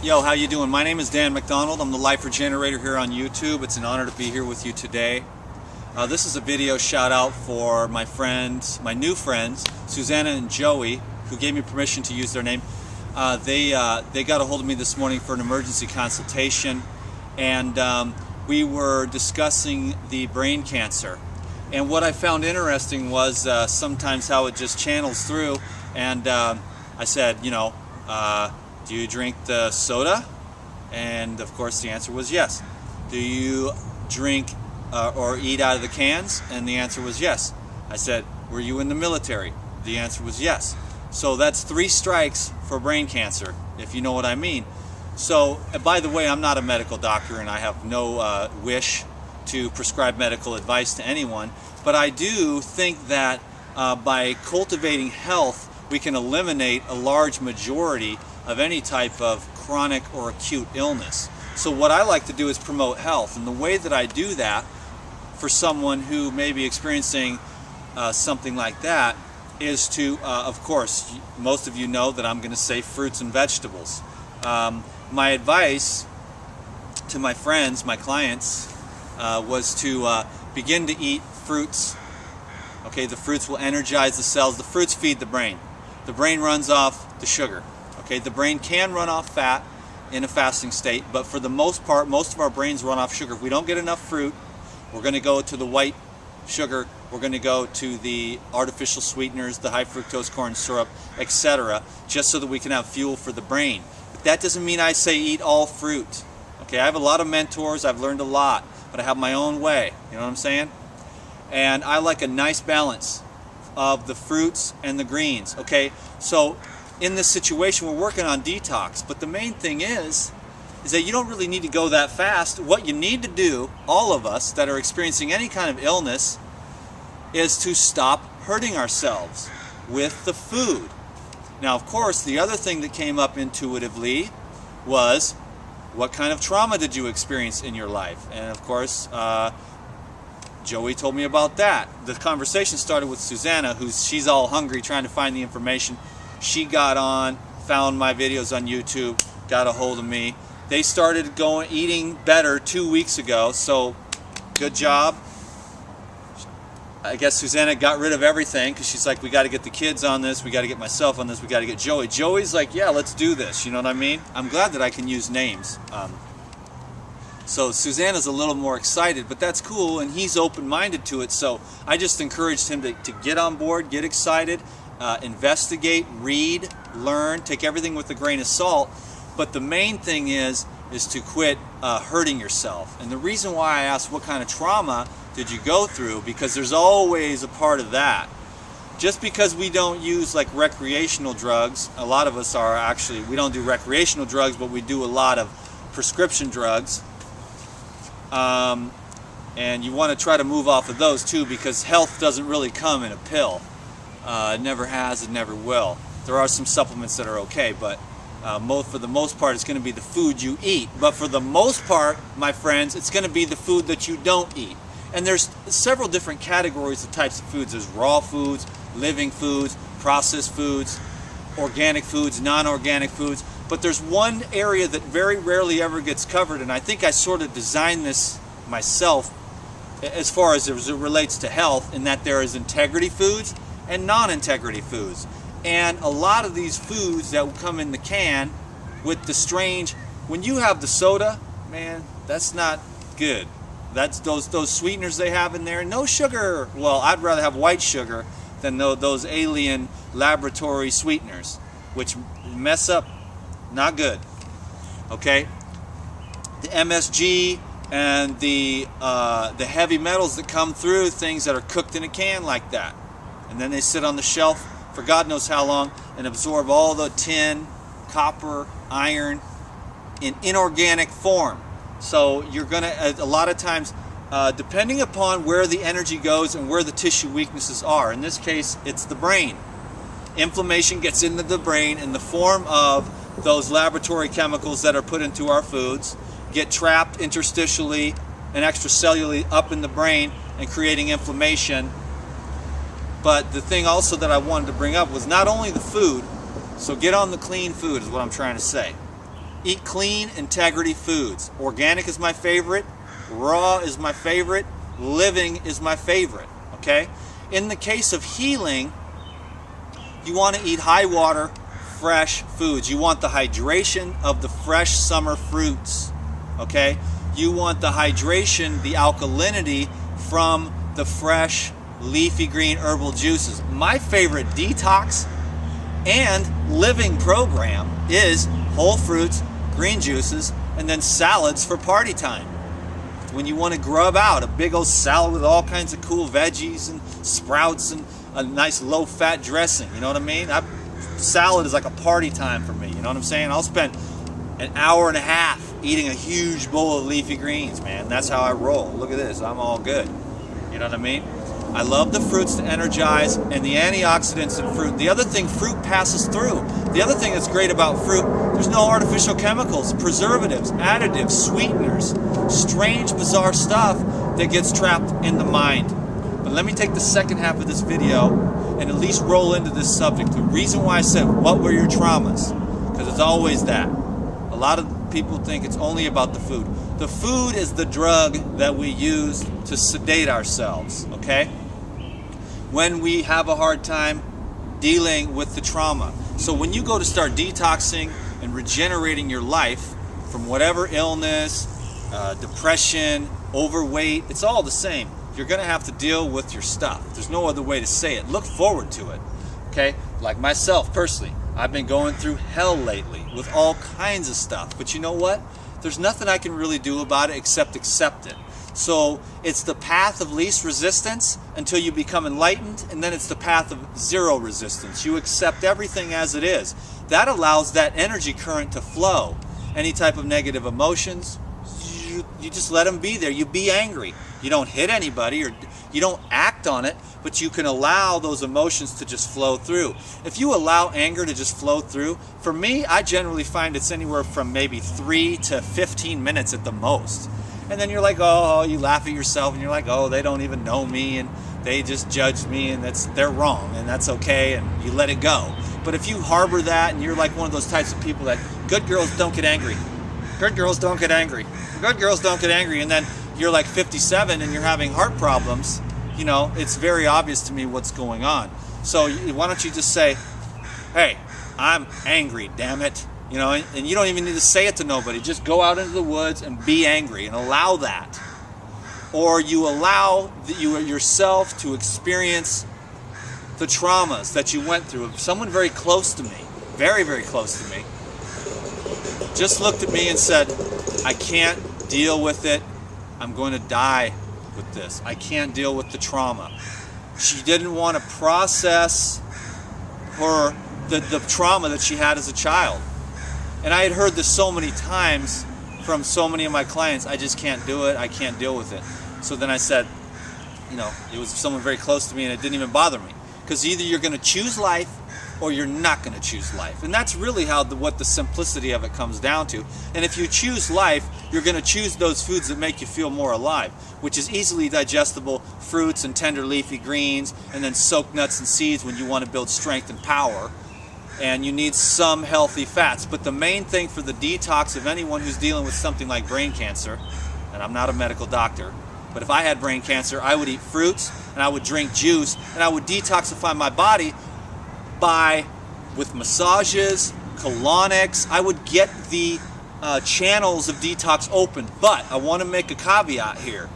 Yo, how you doing? My name is Dan McDonald. I'm the Life Regenerator here on YouTube. It's an honor to be here with you today. This is a video shout out for my friends, my new friends, Susanna and Joey, who gave me permission to use their name. They got a hold of me this morning for an emergency consultation, and we were discussing the brain cancer. And what I found interesting was sometimes how it just channels through. And I said, you know, do you drink the soda? And of course the answer was yes. Do you drink or eat out of the cans? And the answer was yes. I said, were you in the military? The answer was yes. So that's 3 strikes for brain cancer, if you know what I mean. So, by the way, I'm not a medical doctor and I have no wish to prescribe medical advice to anyone, but I do think that by cultivating health, we can eliminate a large majority of any type of chronic or acute illness. So what I like to do is promote health, and the way that I do that for someone who may be experiencing something like that is to, of course, most of you know that I'm going to say fruits and vegetables. My advice to my friends, my clients, was to begin to eat fruits. Okay, the fruits will energize the cells. The fruits feed the brain. The brain runs off the sugar. Okay, the brain can run off fat in a fasting state, but for the most part, most of our brains run off sugar. If we don't get enough fruit, we're going to go to the white sugar, we're going to go to the artificial sweeteners, the high fructose corn syrup, etc., just so that we can have fuel for the brain. But that doesn't mean I say eat all fruit. Okay, I have a lot of mentors, I've learned a lot, but I have my own way, you know what I'm saying? And I like a nice balance of the fruits and the greens. Okay, so in this situation we're working on detox, but the main thing is that you don't really need to go that fast. What you need to do, all of us that are experiencing any kind of illness, is to stop hurting ourselves with the food. Now, of course, the other thing that came up intuitively was, what kind of trauma did you experience in your life? And of course, Joey told me about that. The conversation started with Susanna, she's all hungry trying to find the information. She got on, found my videos on YouTube, got a hold of me. They started eating better 2 weeks ago, so good job. I guess Susanna got rid of everything because she's like, we got to get the kids on this, we got to get myself on this, we got to get Joey. Joey's like, yeah, let's do this, you know what I mean? I'm glad that I can use names. So Susanna's a little more excited, but that's cool, and he's open-minded to it, so I just encouraged him to get on board, get excited, investigate, read, learn, take everything with a grain of salt. But the main thing is to quit hurting yourself. And the reason why I asked what kind of trauma did you go through, because there's always a part of that. Just because we don't use like recreational drugs, a lot of us are actually, we don't do recreational drugs, but we do a lot of prescription drugs. And you want to try to move off of those too, because health doesn't really come in a pill. It never has, it never will. There are some supplements that are okay, but for the most part, it's going to be the food you eat. But for the most part, my friends, it's going to be the food that you don't eat. And there's several different categories of types of foods. There's raw foods, living foods, processed foods, organic foods, non-organic foods. But there's one area that very rarely ever gets covered, and I think I sort of designed this myself as far as it relates to health, in that there is integrity foods and non-integrity foods. And a lot of these foods that will come in the can with the strange, when you have the soda, man, that's not good. That's those sweeteners they have in there, no sugar. Well, I'd rather have white sugar than those alien laboratory sweeteners, which mess up, not good. Okay, the MSG and the heavy metals that come through things that are cooked in a can like that, and then they sit on the shelf for God knows how long and absorb all the tin, copper, iron in inorganic form. So you're going to, a lot of times, depending upon where the energy goes and where the tissue weaknesses are, in this case it's the brain. Inflammation gets into the brain in the form of those laboratory chemicals that are put into our foods, get trapped interstitially and extracellularly up in the brain and creating inflammation. But the thing also that I wanted to bring up was not only the food, so get on the clean food is what I'm trying to say. Eat clean, integrity foods. Organic is my favorite. Raw is my favorite. Living is my favorite. Okay? In the case of healing, you want to eat high water, fresh foods. You want the hydration of the fresh summer fruits. Okay? You want the hydration, the alkalinity from the fresh leafy green herbal juices. My favorite detox and living program is whole fruits, green juices, and then salads for party time. When you want to grub out a big old salad with all kinds of cool veggies and sprouts and a nice low-fat dressing, you know what I mean? Salad is like a party time for me, you know what I'm saying? I'll spend an hour and a half eating a huge bowl of leafy greens, man. That's how I roll. Look at this, I'm all good. You know what I mean? I love the fruits to energize and the antioxidants in fruit. The other thing fruit passes through. The other thing that's great about fruit, there's no artificial chemicals, preservatives, additives, sweeteners, strange, bizarre stuff that gets trapped in the mind. But let me take the second half of this video and at least roll into this subject. The reason why I said, what were your traumas? Because it's always that. A lot of people think it's only about the food. The food is the drug that we use to sedate ourselves, okay? When we have a hard time dealing with the trauma. So when you go to start detoxing and regenerating your life from whatever illness, depression, overweight, it's all the same. You're going to have to deal with your stuff. There's no other way to say it. Look forward to it, okay? Like myself, personally, I've been going through hell lately with all kinds of stuff. But you know what? There's nothing I can really do about it except accept it. So it's the path of least resistance until you become enlightened, and then it's the path of zero resistance. You accept everything as it is. That allows that energy current to flow. Any type of negative emotions, you just let them be there. You be angry. You don't hit anybody or you don't act on it, but you can allow those emotions to just flow through. If you allow anger to just flow through, for me, I generally find it's anywhere from maybe 3 to 15 minutes at the most. And then you're like, oh, you laugh at yourself and you're like, oh, they don't even know me and they just judged me and they're wrong and that's okay, and you let it go. But if you harbor that and you're like one of those types of people that good girls don't get angry, good girls don't get angry, good girls don't get angry, and then you're like 57 and you're having heart problems, you know, it's very obvious to me what's going on. So why don't you just say, hey, I'm angry, damn it. You know, and you don't even need to say it to nobody. Just go out into the woods and be angry and allow that. Or you allow yourself to experience the traumas that you went through. If someone very close to me, very, very close to me, just looked at me and said, I can't deal with it. I'm going to die with this. I can't deal with the trauma. She didn't want to process the trauma that she had as a child. And I had heard this so many times from so many of my clients, I just can't do it, I can't deal with it. So then I said, you know, it was someone very close to me and it didn't even bother me. Because either you're going to choose life or you're not going to choose life. And that's really what the simplicity of it comes down to. And if you choose life, you're going to choose those foods that make you feel more alive, which is easily digestible fruits and tender leafy greens, and then soaked nuts and seeds when you want to build strength and power. And you need some healthy fats. But the main thing for the detox of anyone who's dealing with something like brain cancer, and I'm not a medical doctor, but if I had brain cancer, I would eat fruits and I would drink juice and I would detoxify my body with massages, colonics. I would get the channels of detox open. But I want to make a caveat here.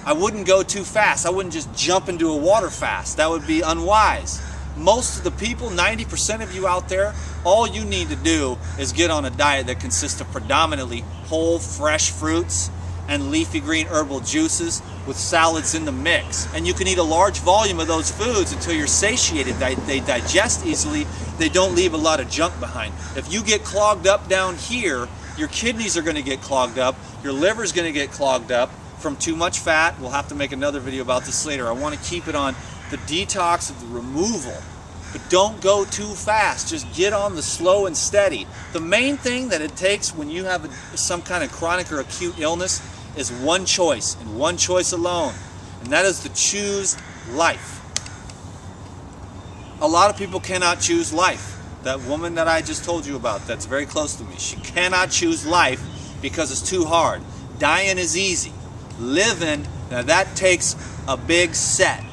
I wouldn't go too fast. I wouldn't just jump into a water fast. That would be unwise. Most of the people, 90% of you out there, all you need to do is get on a diet that consists of predominantly whole, fresh fruits and leafy green herbal juices with salads in the mix. And you can eat a large volume of those foods until you're satiated. They digest easily. They don't leave a lot of junk behind. If you get clogged up down here, your kidneys are going to get clogged up. Your liver's going to get clogged up from too much fat. We'll have to make another video about this later. I want to keep it on the detox of the removal, but don't go too fast. Just get on the slow and steady. The main thing that it takes when you have some kind of chronic or acute illness is one choice, and one choice alone, and that is to choose life. A lot of people cannot choose life. that woman that I just told you about, that's very close to me, she cannot choose life because it's too hard. Dying is easy. Living, now that takes a big set.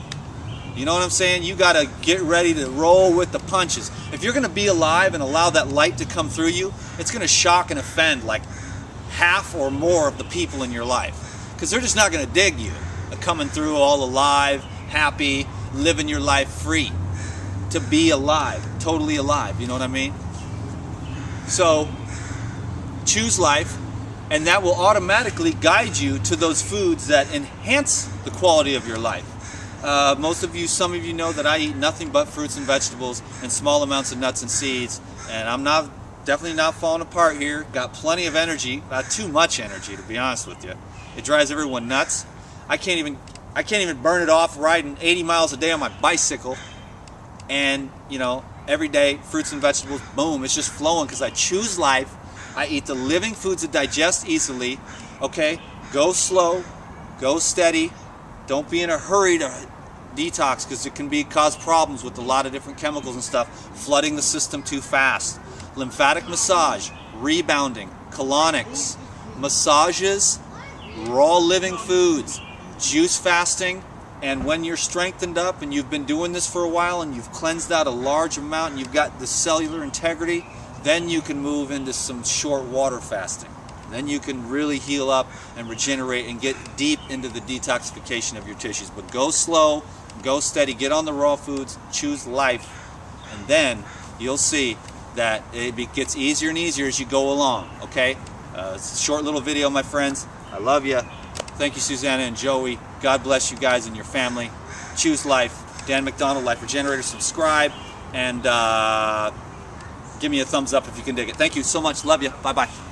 You know what I'm saying? You got to get ready to roll with the punches. If you're going to be alive and allow that light to come through you, it's going to shock and offend like half or more of the people in your life. Because they're just not going to dig you. Coming through all alive, happy, living your life free. To be alive, totally alive. You know what I mean? So, choose life, and that will automatically guide you to those foods that enhance the quality of your life. Some of you know that I eat nothing but fruits and vegetables and small amounts of nuts and seeds, and I'm definitely not falling apart here. Got plenty of energy, too much energy to be honest with you. It drives everyone nuts. I can't even burn it off riding 80 miles a day on my bicycle, and you know, every day fruits and vegetables, boom, it's just flowing because I choose life. I eat the living foods that digest easily. Okay, go slow, go steady. Don't be in a hurry to detox because it can cause problems with a lot of different chemicals and stuff, flooding the system too fast. Lymphatic massage, rebounding, colonics, massages, raw living foods, juice fasting, and when you're strengthened up and you've been doing this for a while and you've cleansed out a large amount and you've got the cellular integrity, then you can move into some short water fasting. Then you can really heal up and regenerate and get deep into the detoxification of your tissues. But go slow, go steady, get on the raw foods, choose life, and then you'll see that it gets easier and easier as you go along, okay? It's a short little video, my friends. I love you. Thank you, Susanna and Joey. God bless you guys and your family. Choose life. Dan McDonald, Life Regenerator. Subscribe, and give me a thumbs up if you can dig it. Thank you so much. Love you. Bye-bye.